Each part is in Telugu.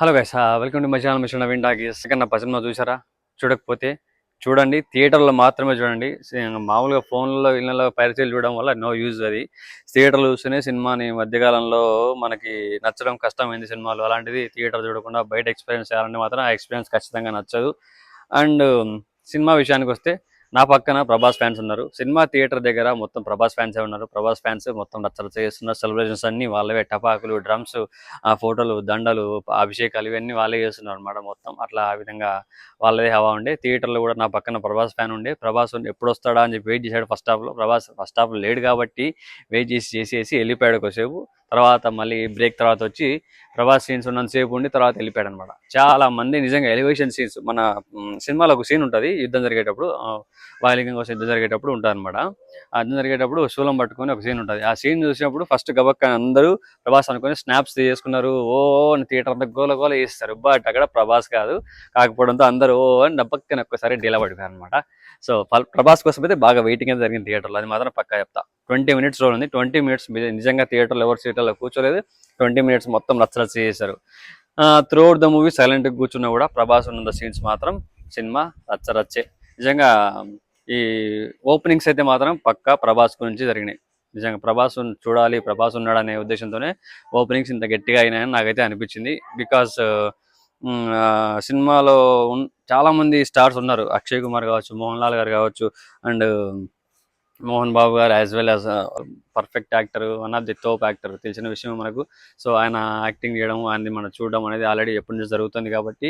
Hello guys, welcome to my channel mister Naveen talkies. Second cinema చూసారా? చూడకపోతే చూడండి, థియేటర్లో మాత్రమే చూడండి. మామూలుగా ఫోన్లో ఇళ్ళలో పైరసీలు చూడడం వల్ల నో యూజ్. అది థియేటర్లో చూస్తేనే సినిమాని మధ్యకాలంలో మనకి నచ్చడం కష్టమైంది సినిమాలు. అలాంటిది థియేటర్ చూడకుండా బయట ఎక్స్పీరియన్స్ చేయాలంటే మాత్రం ఆ ఎక్స్పీరియన్స్ ఖచ్చితంగా నచ్చదు. అండ్ సినిమా విషయానికి వస్తే నా పక్కన ప్రభాస్ ఫ్యాన్స్ ఉన్నారు. సినిమా థియేటర్ దగ్గర మొత్తం ప్రభాస్ ఫ్యాన్సే ఉన్నారు. ప్రభాస్ ఫ్యాన్స్ మొత్తం రచ్చరచ్చ చేస్తున్నారు. సెలబ్రేషన్స్ అన్ని వాళ్ళవే, టపాకులు, డ్రమ్స్, ఫోటోలు, దండలు, అభిషేకాలు ఇవన్నీ వాళ్ళే చేస్తున్నారు అనమాట. మొత్తం అట్లా ఆ విధంగా వాళ్ళదే హవా ఉండే. థియేటర్లో కూడా నా పక్కన ప్రభాస్ ఫ్యాన్ ఉండే. ప్రభాస్ ఎప్పుడు వస్తాడా అని చెప్పి వెయిట్ చేశాడు ఫస్ట్ హాఫ్లో. ప్రభాస్ ఫస్ట్ హాఫ్ లేడు కాబట్టి వెయిట్ చేసి వెళ్ళిపోయాడు కొద్దిసేపు. తర్వాత మళ్ళీ బ్రేక్ తర్వాత వచ్చి ప్రభాస్ సీన్స్ ఉన్నంతసేపు ఉండి తర్వాత వెళ్ళిపోయాడు అనమాట. చాలా మంది నిజంగా ఎలివేషన్ సీన్స్, మన సినిమాలో ఒక సీన్ ఉంటుంది యుద్ధం జరిగేటప్పుడు, వాయులింగం కోసం యుద్ధం జరిగేటప్పుడు ఉంటుంది అనమాట. ఆ యుద్ధం జరిగేటప్పుడు శూలం పట్టుకొని ఒక సీన్ ఉంటుంది. ఆ సీన్ చూసినప్పుడు ఫస్ట్ గబక్క అందరూ ప్రభాస్ అనుకుని స్నాప్స్ చేసుకున్నారు. ఓ అని థియేటర్ అంతా గోల గోల చేస్తారు. బట్ అక్కడ ప్రభాస్ కాదు. కాకపోవడంతో అందరూ ఓ అని డబ్బక్కని ఒక్కసారి డీలా పడిపోయారు అనమాట. సో ప్రభాస్ కోసం అయితే బాగా వెయిటింగ్ అయితే జరిగింది థియేటర్లో, అది మాత్రం పక్కా చెప్తా. 20 minutes రోల్ ఉంది. 20 minutes నిజంగా థియేటర్లో ఎవరు సీట్లలో కూర్చోలేదు. 20 minutes మొత్తం రచ్చరచ్చ చేశారు. త్రూ అవుట్ ద మూవీ సైలెంట్గా కూర్చున్నా కూడా ప్రభాస్ ఉన్న సీన్స్ మాత్రం సినిమా రచ్చరచ్చే. నిజంగా ఈ ఓపెనింగ్స్ అయితే మాత్రం పక్కా ప్రభాస్ గురించి జరిగినాయి. నిజంగా ప్రభాస్ చూడాలి, ప్రభాస్ ఉన్నాడు అనే ఉద్దేశంతోనే ఓపెనింగ్స్ ఇంత గట్టిగా అయినాయని నాకైతే అనిపించింది. బికాస్ సినిమాలో చాలా మంది స్టార్స్ ఉన్నారు. అక్షయ్ కుమార్ కావచ్చు, మోహన్ లాల్ గారు కావచ్చు, అండ్ మోహన్ బాబు గారు as well as perfect actor, one of the top actor, తెలిసిన విషయం మనకు. సో ఆయన యాక్టింగ్ చేయడం, ఆయనది మనం చూడడం అనేది ఆల్రెడీ ఎప్పటి నుంచి జరుగుతుంది కాబట్టి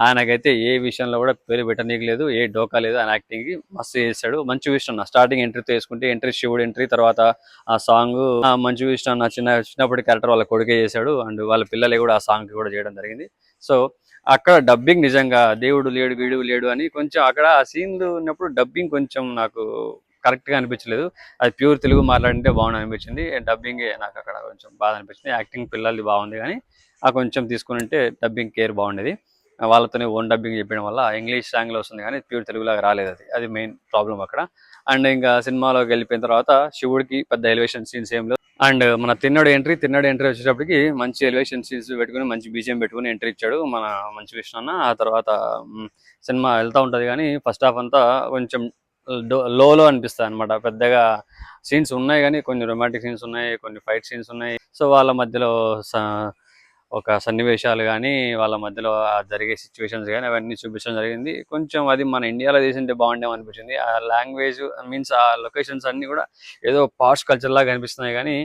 ఆయనకైతే ఏ విషయంలో కూడా పేరు పెట్టనీకి లేదు, ఏ డోకా లేదు. ఆయన యాక్టింగ్కి మస్తు చేశాడు. మంచి విషయం. స్టార్టింగ్ ఎంట్రీతో వేసుకుంటే ఎంట్రీ శివుడు ఎంట్రీ, తర్వాత ఆ సాంగ్ మంచి విషయం. నా చిన్నప్పటి క్యారెక్టర్ వాళ్ళ కొడుకే చేశాడు, అండ్ వాళ్ళ పిల్లలే కూడా ఆ సాంగ్ కూడా చేయడం జరిగింది. సో అక్కడ డబ్బింగ్ నిజంగా దేవుడు లేడు వీడు లేడు అని కొంచెం అక్కడ ఆ సీన్లు ఉన్నప్పుడు డబ్బింగ్ కొంచెం నాకు కరెక్ట్గా అనిపించలేదు. అది ప్యూర్ తెలుగు మాట్లాడింటే బాగుంది అనిపించింది. డబ్బింగ్ నాకు అక్కడ కొంచెం బాధ అనిపించింది. యాక్టింగ్ పిల్లలది బాగుంది కానీ ఆ కొంచెం తీసుకుని ఉంటే డబ్బింగ్ కేర్ బాగుండేది. వాళ్ళతోనే ఓన్ డబ్బింగ్ చెప్పడం వల్ల ఇంగ్లీష్ లాంగ్లో వస్తుంది కానీ ప్యూర్ తెలుగులాగా రాలేదు. అది మెయిన్ ప్రాబ్లం అక్కడ. అండ్ ఇంకా సినిమాలోకి వెళ్ళిపోయిన తర్వాత శివుడికి పెద్ద ఎలివేషన్ సీన్స్ ఏం లేవు. అండ్ మన తిన్నడు ఎంట్రీ వచ్చేటప్పటికి మంచి ఎలివేషన్ సీన్స్ పెట్టుకుని మంచి బీజిఎం పెట్టుకుని ఎంట్రీ ఇచ్చాడు మన మంచి విష్ణు. ఆ తర్వాత సినిమా వెళ్తూ ఉంటుంది కానీ ఫస్ట్ హాఫ్ అంతా కొంచెం లోలో అనిపిస్తుంది అనమాట. పెద్దగా సీన్స్ ఉన్నాయి కానీ కొన్ని రొమాంటిక్ సీన్స్ ఉన్నాయి, కొన్ని ఫైట్ సీన్స్ ఉన్నాయి. సో వాళ్ళ మధ్యలో ఒక సన్నివేశాలు కానీ వాళ్ళ మధ్యలో జరిగే సిచ్యువేషన్స్ కానీ అవన్నీ చూపించడం జరిగింది. కొంచెం అది మన ఇండియాలో చేసింటే బాగుండేమో అనిపించింది. ఆ లాంగ్వేజ్ మీన్స్ ఆ లొకేషన్స్ అన్నీ కూడా ఏదో పాష్ కల్చర్ లాగా అనిపిస్తున్నాయి కానీ